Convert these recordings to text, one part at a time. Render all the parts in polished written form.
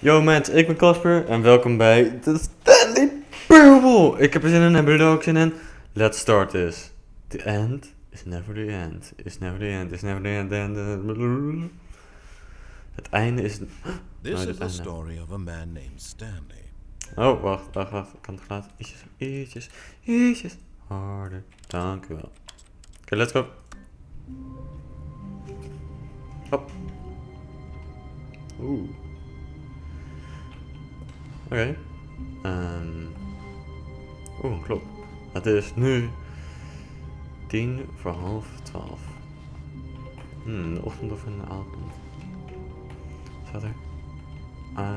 Yo mensen, ik ben Casper en welkom bij de Stanley Parable. Ik heb er zin in, hebben jullie er ook zin in? Let's start this. The end is never the end. Is never the end, is never the end. Het einde is... This is the story of a man named Stanley. Oh, wacht. Ik kan het geluid ietsjes harder. Dank u wel. Oké, let's go. Hop. Oeh. Oké. Oeh, een klok. Het is nu 11:10. De ochtend of in de avond? Staat er? Hij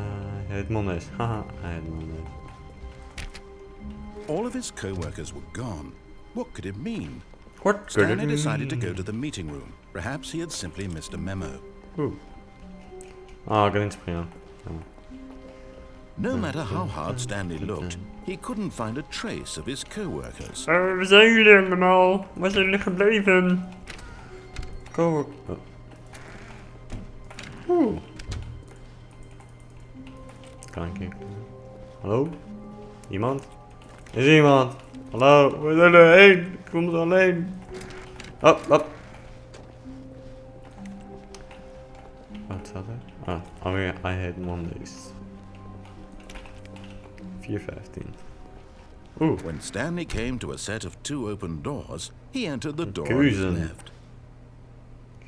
heet Mondays. Haha, hij heet Mondays. All of his co-workers were gone. What could it mean? What could Stanley it decided to mean? go to the meeting room. Perhaps he had simply missed a memo. Oeh. Ah, ik kan niet springen. No matter how hard Stanley looked, he couldn't find a trace of his co-workers. Waar zijn jullie allemaal? Waar zijn jullie gebleven? Oeh. Kan ik hier? Hallo? Iemand? Is er iemand? Hallo? Waar zijn er heen? Ik kom er alleen. Wat? Wat staat er? Alweer I hate Mondays. 4:15. Oeh. When Stanley came to a set of 2 open doors, he entered the door on his Keuzen. left.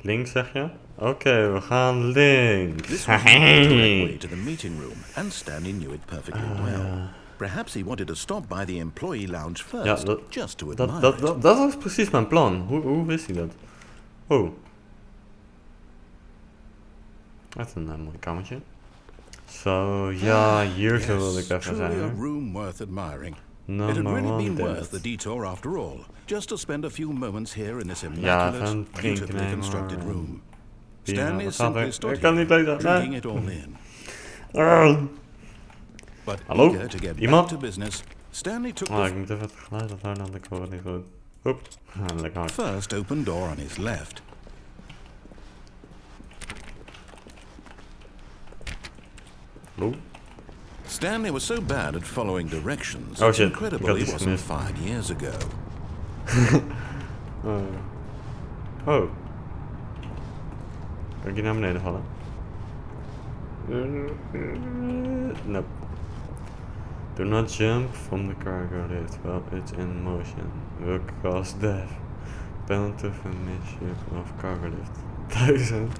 Links zeg je? Oké, we gaan links. This was not the direct way to the meeting room, and Stanley knew it perfectly well. Perhaps he wanted to stop by the employee lounge first, just to admire it. Dat was precies mijn plan. Hoe wist hij dat? Oh. Dat is een mooi kamertje. Zo, ja, hier zo wil ik even truly zijn. a Hè? room worth admiring. It had Number really one been worth date. the detour after all, just to spend a few moments here in this Ja, immaculate, van beautifully drinken constructed en room. Pina, Stanley wat staat simply er? stood Ik kan niet here, lezen. drinking Nee. it all in. But Hallo? eager to get Iemand? back to business, Stanley took Oh, the ik moet even het geluid afhouden, want ik hoor het niet goed. Hop. Lekker hard. first open door on his left. Hallo? Stanley was so bad at following directions, Oh it's shit, incredible ik had he iets wasn't gemist. 5 years ago. Oh. Kan ik hier naar beneden vallen? Nope. Do not jump from the cargo lift while it's in motion. Will cause death. Penalty for misuse of cargo lift. 1000.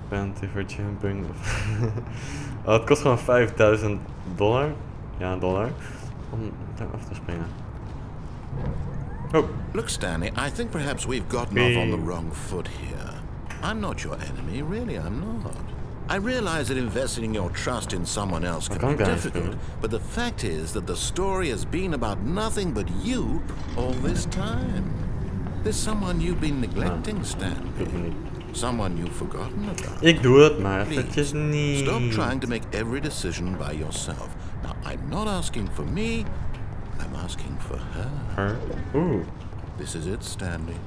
Penalty for jumping of... Oh, het kost gewoon $5.000. Ja, dollar. Om daar af te springen. Oh. Look, Stanley, I think perhaps we've gotten off on the wrong foot here. I'm not your enemy, really, I'm not. I realize that investing your trust in someone else can be difficult, but the fact is that the story has been about nothing but you all this time. There's someone you've been neglecting, Stanley. Someone you've forgotten about. Ik doe het maar eventjes niet. Stop trying to make every decision by yourself. Now, I'm not asking for me, I'm asking for her. Ooh. This is it, Stanley.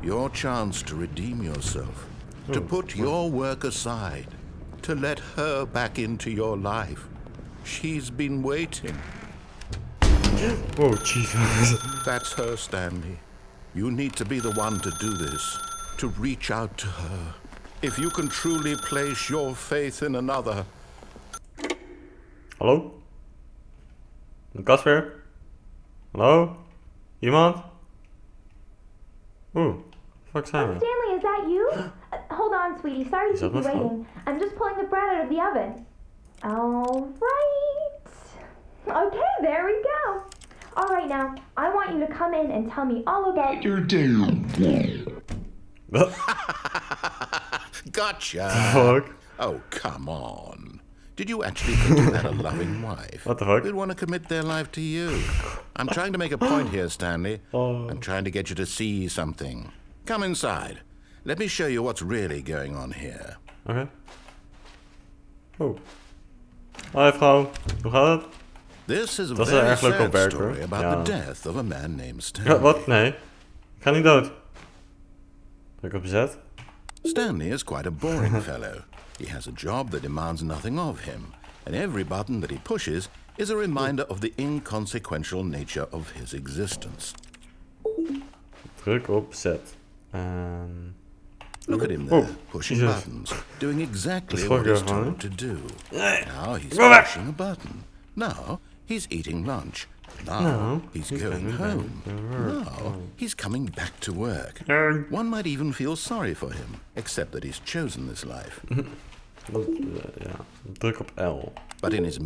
Your chance to redeem yourself. To put your work aside. To let her back into your life. She's been waiting. Oh, Jesus. That's her, Stanley. You need to be the one to do this. To reach out to her. If you can truly place your faith in another. Hallo? Casper? Hallo? Iemand? Oeh, fuck zijn we? Stanley, is that you? Hold on, sweetie. Sorry to keep you phone? waiting. I'm just pulling the bread out of the oven. All right. Okay, there we go. All right, now, I want you to come in and tell me all about your day. Gotcha. Fuck. Oh, come on. Did you actually think you had a loving wife? What the fuck? Who'd want to commit their life to you? I'm trying to make a point here, Stanley. I'm trying to get you to see something. Come inside. Let me show you what's really going on here. Oké. Oh. Hoi vrouw, hoe gaat het? This is a Dat is very erg leuk sad op werk, story hoor. about Ja. the death of a man named Ja, Stanley. wat? Nee. Ik ga niet dood. Druk op Z. Stanley is quite a boring fellow. He has a job that demands nothing of him, and every button that he pushes is a reminder of the inconsequential nature of his existence. Druk op Z. Look at him there, pushing buttons, doing exactly what he's told to do. Now he's pushing a button. Now he's eating lunch. Now he's going home. Now he's coming back to work. One might even feel sorry for him, except that he's chosen this life. Ja, druk op L. But in his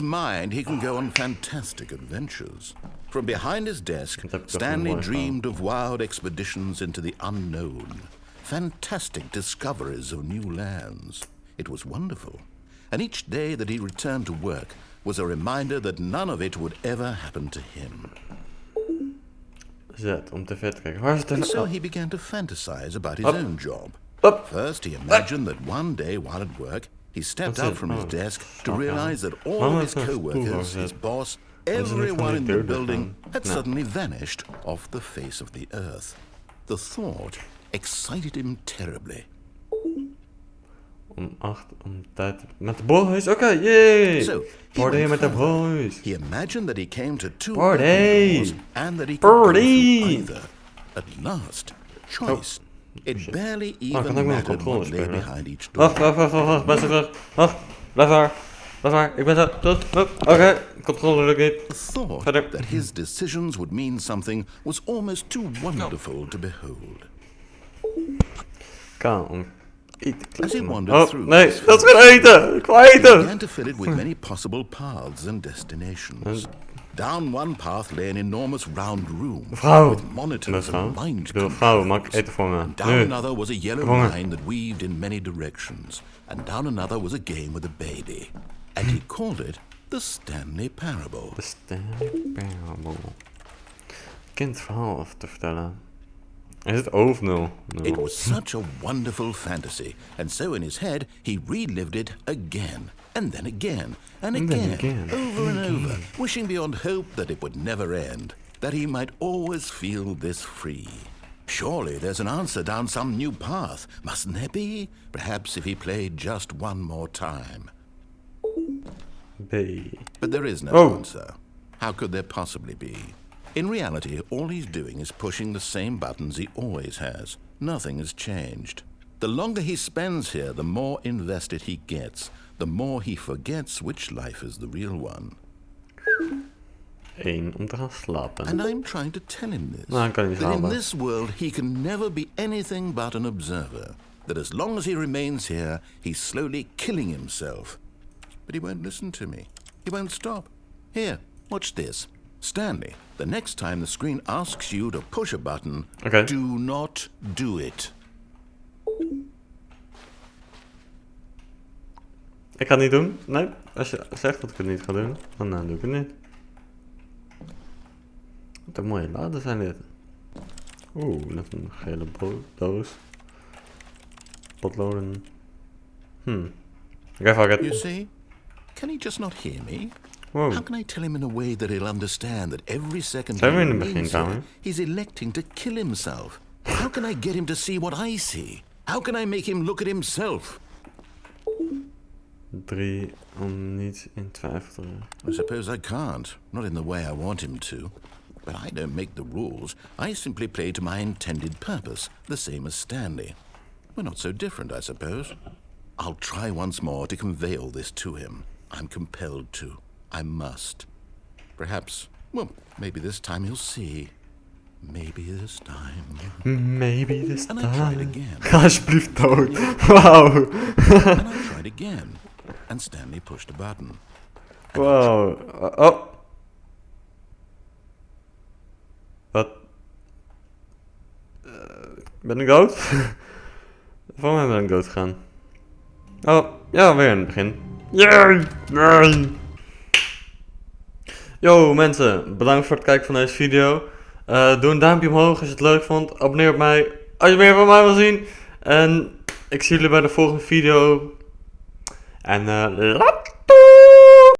mind, he can go on fantastic adventures. From behind his desk, Stanley dreamed of wild expeditions into the unknown, fantastic discoveries of new lands. It was wonderful. And each day that he returned to work was a reminder that none of it would ever happen to him. Z, om tv te kijken. Waar is het And so he began to fantasize about his own job. First, he imagined that one day while at work, he stepped out from his desk to realize that all of his co-workers, his boss, everyone in the building had suddenly vanished off the face of the earth. The thought excited him terribly. Om 8, om tijd met de boys. Oké, yay! So, Party met de boys. He imagined that he came to 2 Party! and that he could go through Party! either. At last, choice. It barely even mattered what lay behind each door. Wacht, ben zo terug. Wacht, blijf daar, ik ben zo terug. Oké, controle lukt niet. The thought that his decisions would mean something was almost too wonderful to behold. K om eten. As he wandered through nee, dat is geen eten! Ik wil eten! he began to fill it with many possible paths and destinations. Down one path lay an enormous round room with monitors and mind controls. Maak eten voor me. Down another was a yellow line that weaved in many directions. And down another was a game with a baby. And he called it the Stanley Parable. The Stanley Parable. Kind verhaal te vertellen. Is het of no? It was such a wonderful fantasy. And so in his head, he relived it again. And then again, and again, over and over, wishing beyond hope that it would never end, that he might always feel this free. Surely there's an answer down some new path, mustn't there be? Perhaps if he played just one more time. B. But there is no answer. How could there possibly be? In reality, all he's doing is pushing the same buttons he always has. Nothing has changed. The longer he spends here, the more invested he gets. The more he forgets which life is the real one. 1 om te gaan slapen. And I'm trying to tell him this. Nou, kan niet that in slapen. this world he can never be anything but an observer. That as long as he remains here, he's slowly killing himself. But he won't listen to me. He won't stop. Here, watch this. Stanley, the next time the screen asks you to push a button, do not do it. Ik ga het niet doen. Nee, als je zegt dat ik het niet ga doen, dan doe ik het niet. Wat een mooie laden zijn dit. Oeh, net een gele doos. Potloden. Okay, fuck it. You see? Can he just not hear me? Wow. How can I tell him in a way that he'll understand that every second Zijn we in de remains beginkamer? here, he's electing to kill himself? How can I get him to see what I see? How can I make him look at himself? 3 om niets in twijfel te brengen. I suppose I can't. Not in the way I want him to. But I don't make the rules. I simply play to my intended purpose, the same as Stanley. We're not so different, I suppose. I'll try once more to convey all this to him. I'm compelled to. I must. Perhaps, well, maybe this time he'll see. Maybe this time. Maybe this time. And I tried again. Ga alsjeblieft dood. Wauw. And I tried again. And Stanley pushed a button. Wow. Oh. Wat? Ben ik dood? Voor mij ben ik dood gegaan. Oh, ja, weer in het begin. Yay! Nee! Yo mensen, bedankt voor het kijken van deze video. Doe een duimpje omhoog als je het leuk vond. Abonneer op mij als je meer van mij wil zien. En ik zie jullie bij de volgende video. En laat!